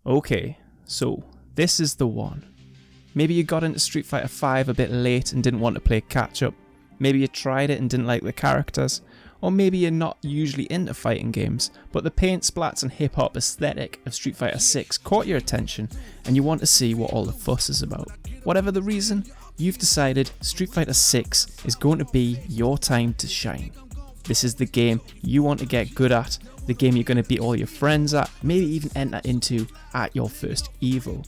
Okay, so this is the one. Maybe you got into Street Fighter V a bit late and didn't want to play catch up. Maybe you tried it and didn't like the characters. Or maybe you're not usually into fighting games, but the paint splats and hip hop aesthetic of Street Fighter VI caught your attention and you want to see what all the fuss is about. Whatever the reason, you've decided Street Fighter VI is going to be your time to shine. This is the game you want to get good at, the game you're going to beat all your friends at, maybe even enter into at your first Evo.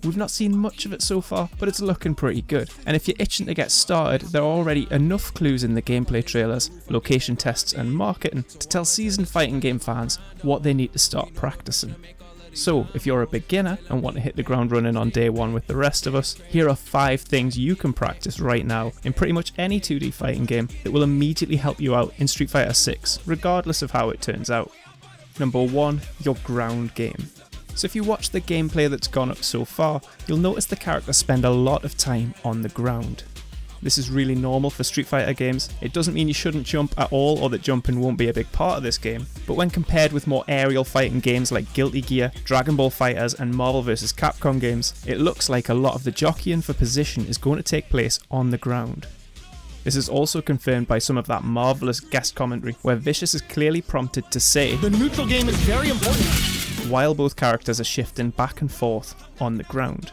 We've not seen much of it so far, but it's looking pretty good. And if you're itching to get started, there are already enough clues in the gameplay trailers, location tests and marketing to tell seasoned fighting game fans what they need to start practicing. So, if you're a beginner and want to hit the ground running on day one with the rest of us, here are 5 things you can practice right now in pretty much any 2D fighting game that will immediately help you out in Street Fighter VI, regardless of how it turns out. Number 1, your ground game. So if you watch the gameplay that's gone up so far, you'll notice the characters spend a lot of time on the ground. This is really normal for Street Fighter games. It doesn't mean you shouldn't jump at all or that jumping won't be a big part of this game, but when compared with more aerial fighting games like Guilty Gear, Dragon Ball FighterZ and Marvel vs Capcom games, it looks like a lot of the jockeying for position is going to take place on the ground. This is also confirmed by some of that marvellous guest commentary where Vicious is clearly prompted to say, "The neutral game is very important," while both characters are shifting back and forth on the ground.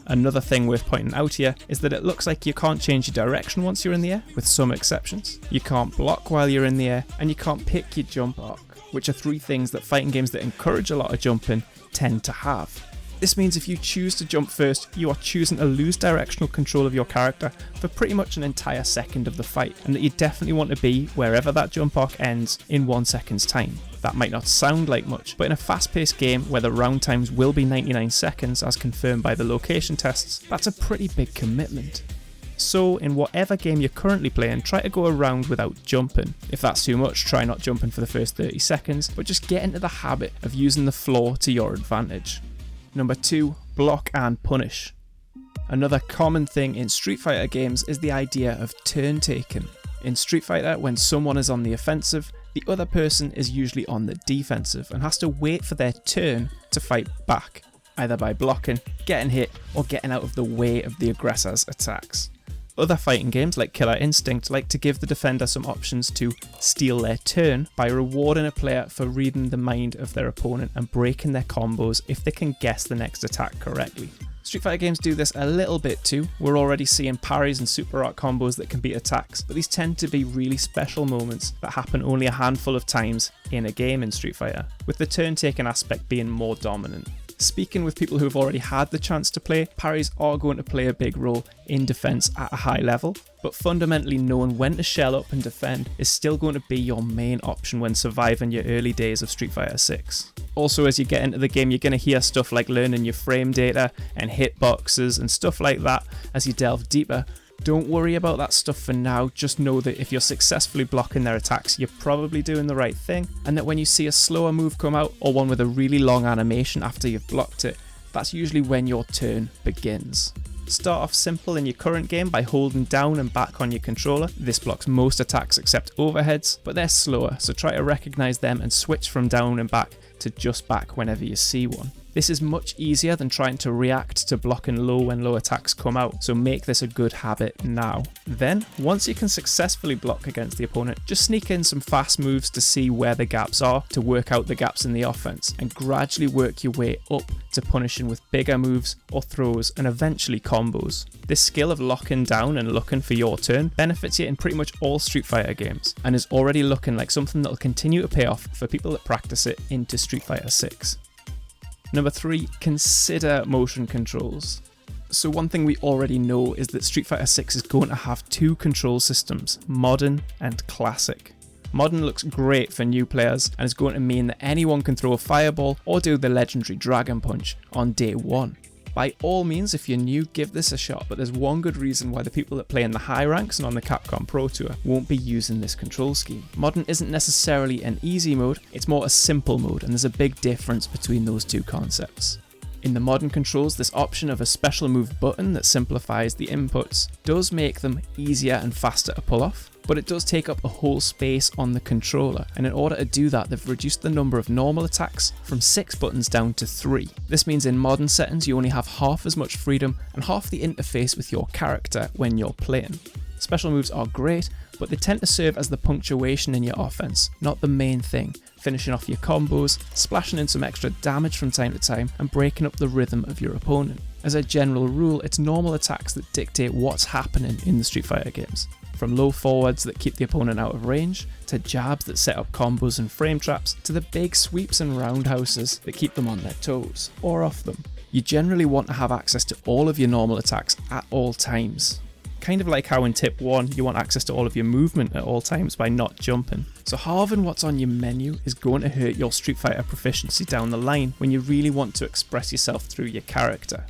Another thing worth pointing out here is that it looks like you can't change your direction once you're in the air, with some exceptions. You can't block while you're in the air, and you can't pick your jump arc, which are 3 things that fighting games that encourage a lot of jumping tend to have. This means if you choose to jump first, you are choosing to lose directional control of your character for pretty much an entire second of the fight, and that you definitely want to be wherever that jump arc ends in 1 second's time. That might not sound like much, but in a fast-paced game where the round times will be 99 seconds as confirmed by the location tests, that's a pretty big commitment. So in whatever game you're currently playing, try to go around without jumping. If that's too much, try not jumping for the first 30 seconds, but just get into the habit of using the floor to your advantage. Number 2, block and punish. Another common thing in Street Fighter games is the idea of turn taking. In Street Fighter, when someone is on the offensive, the other person is usually on the defensive and has to wait for their turn to fight back, either by blocking, getting hit, or getting out of the way of the aggressor's attacks. Other fighting games like Killer Instinct like to give the defender some options to steal their turn by rewarding a player for reading the mind of their opponent and breaking their combos if they can guess the next attack correctly. Street Fighter games do this a little bit too. We're already seeing parries and super art combos that can beat attacks, but these tend to be really special moments that happen only a handful of times in a game in Street Fighter, with the turn-taking aspect being more dominant. Speaking with people who have already had the chance to play, parries are going to play a big role in defense at a high level, but fundamentally knowing when to shell up and defend is still going to be your main option when surviving your early days of Street Fighter VI. Also, as you get into the game, you're going to hear stuff like learning your frame data and hitboxes and stuff like that as you delve deeper. Don't worry about that stuff for now, just know that if you're successfully blocking their attacks, you're probably doing the right thing, and that when you see a slower move come out, or one with a really long animation after you've blocked it, that's usually when your turn begins. Start off simple in your current game by holding down and back on your controller. This blocks most attacks except overheads, but they're slower, so try to recognise them and switch from down and back to just back whenever you see one. This is much easier than trying to react to blocking low when low attacks come out, so make this a good habit now. Then, once you can successfully block against the opponent, just sneak in some fast moves to see where the gaps are, to work out the gaps in the offense, and gradually work your way up to punishing with bigger moves or throws and eventually combos. This skill of locking down and looking for your turn benefits you in pretty much all Street Fighter games, and is already looking like something that will continue to pay off for people that practice it into Street Fighter VI. Number 3, consider motion controls. So one thing we already know is that Street Fighter VI is going to have 2 control systems, Modern and Classic. Modern looks great for new players and is going to mean that anyone can throw a fireball or do the legendary Dragon Punch on day 1. By all means, if you're new, give this a shot, but there's one good reason why the people that play in the high ranks and on the Capcom Pro Tour won't be using this control scheme. Modern isn't necessarily an easy mode, it's more a simple mode, and there's a big difference between those 2 concepts. In the modern controls, this option of a special move button that simplifies the inputs does make them easier and faster to pull off. but it does take up a whole space on the controller, and in order to do that they've reduced the number of normal attacks from 6 buttons down to 3. This means in modern settings you only have half as much freedom and half the interface with your character when you're playing. Special moves are great, but they tend to serve as the punctuation in your offense, not the main thing, finishing off your combos, splashing in some extra damage from time to time, and breaking up the rhythm of your opponent. As a general rule, it's normal attacks that dictate what's happening in the Street Fighter games. From low forwards that keep the opponent out of range, to jabs that set up combos and frame traps, to the big sweeps and roundhouses that keep them on their toes, or off them. You generally want to have access to all of your normal attacks at all times. Kind of like how in tip 1 you want access to all of your movement at all times by not jumping. So halving what's on your menu is going to hurt your Street Fighter proficiency down the line when you really want to express yourself through your character.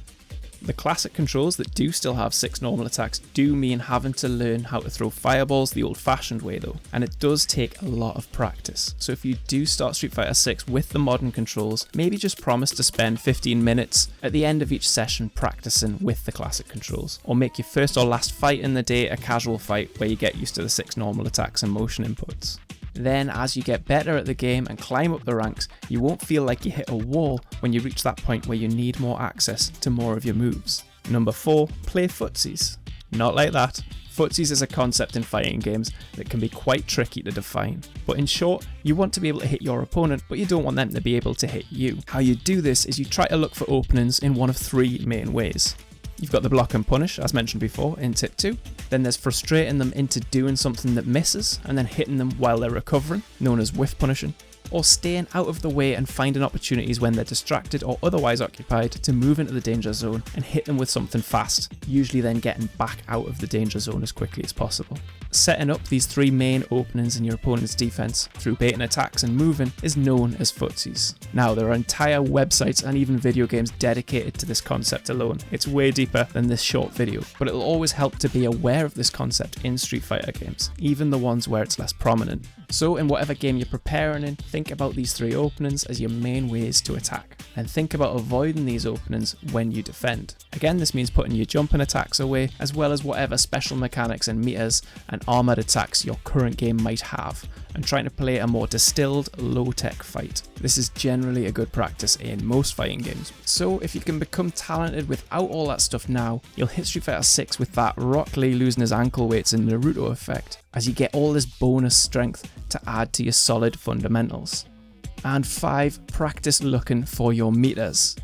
The classic controls that do still have 6 normal attacks do mean having to learn how to throw fireballs the old-fashioned way though, and it does take a lot of practice. So if you do start Street Fighter 6 with the modern controls, maybe just promise to spend 15 minutes at the end of each session practicing with the classic controls, or make your first or last fight in the day a casual fight where you get used to the 6 normal attacks and motion inputs. Then as you get better at the game and climb up the ranks, you won't feel like you hit a wall when you reach that point where you need more access to more of your moves. Number 4, play footsies. Not like that. Footsies is a concept in fighting games that can be quite tricky to define. But in short, you want to be able to hit your opponent, but you don't want them to be able to hit you. How you do this is you try to look for openings in one of 3 main ways. You've got the block and punish, as mentioned before in tip 2. Then there's frustrating them into doing something that misses and then hitting them while they're recovering, known as whiff punishing. Or staying out of the way and finding opportunities when they're distracted or otherwise occupied to move into the danger zone and hit them with something fast, usually then getting back out of the danger zone as quickly as possible. Setting up these 3 main openings in your opponent's defense through baiting attacks and moving is known as footsies. Now, there are entire websites and even video games dedicated to this concept alone. It's way deeper than this short video, but it'll always help to be aware of this concept in Street Fighter games, even the ones where it's less prominent. So in whatever game you're preparing in, think about these 3 openings as your main ways to attack, and think about avoiding these openings when you defend. Again, this means putting your jumping attacks away, as well as whatever special mechanics and meters and armoured attacks your current game might have, and trying to play a more distilled, low-tech fight. This is generally a good practice in most fighting games. So if you can become talented without all that stuff now, you'll hit Street Fighter 6 with that Rock Lee losing his ankle weights in Naruto effect, as you get all this bonus strength to add to your solid fundamentals. And 5, practice looking for your meters.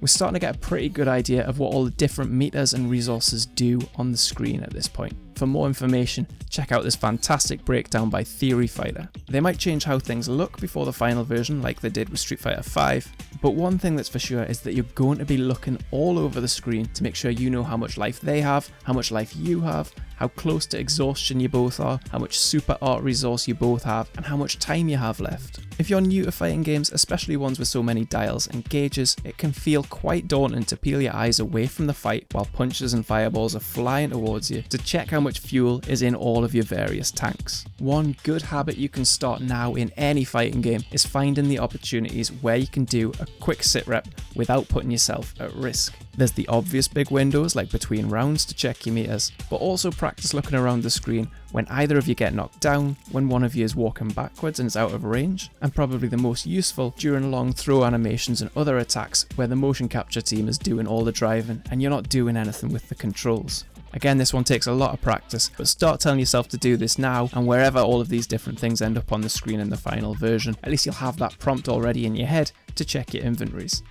We're starting to get a pretty good idea of what all the different meters and resources do on the screen at this point. For more information, check out this fantastic breakdown by Theory Fighter. They might change how things look before the final version like they did with Street Fighter 5, but one thing that's for sure is that you're going to be looking all over the screen to make sure you know how much life they have, how much life you have, how close to exhaustion you both are, how much super art resource you both have, and how much time you have left. If you're new to fighting games, especially ones with so many dials and gauges, it can feel quite daunting to peel your eyes away from the fight while punches and fireballs are flying towards you to check how much fuel is in all of your various tanks. One good habit you can start now in any fighting game is finding the opportunities where you can do a quick sit rep without putting yourself at risk. There's the obvious big windows like between rounds to check your meters, but also practice looking around the screen when either of you get knocked down, when one of you is walking backwards and is out of range, and probably the most useful during long throw animations and other attacks where the motion capture team is doing all the driving and you're not doing anything with the controls. Again, this one takes a lot of practice, but start telling yourself to do this now, and wherever all of these different things end up on the screen in the final version, at least you'll have that prompt already in your head to check your inventories.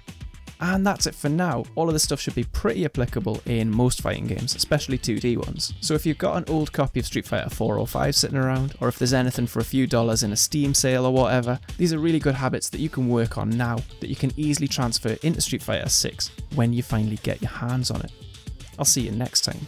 And that's it for now. All of this stuff should be pretty applicable in most fighting games, especially 2D ones. So if you've got an old copy of Street Fighter 4 or 5 sitting around, or if there's anything for a few dollars in a Steam sale or whatever, these are really good habits that you can work on now that you can easily transfer into Street Fighter 6 when you finally get your hands on it. I'll see you next time.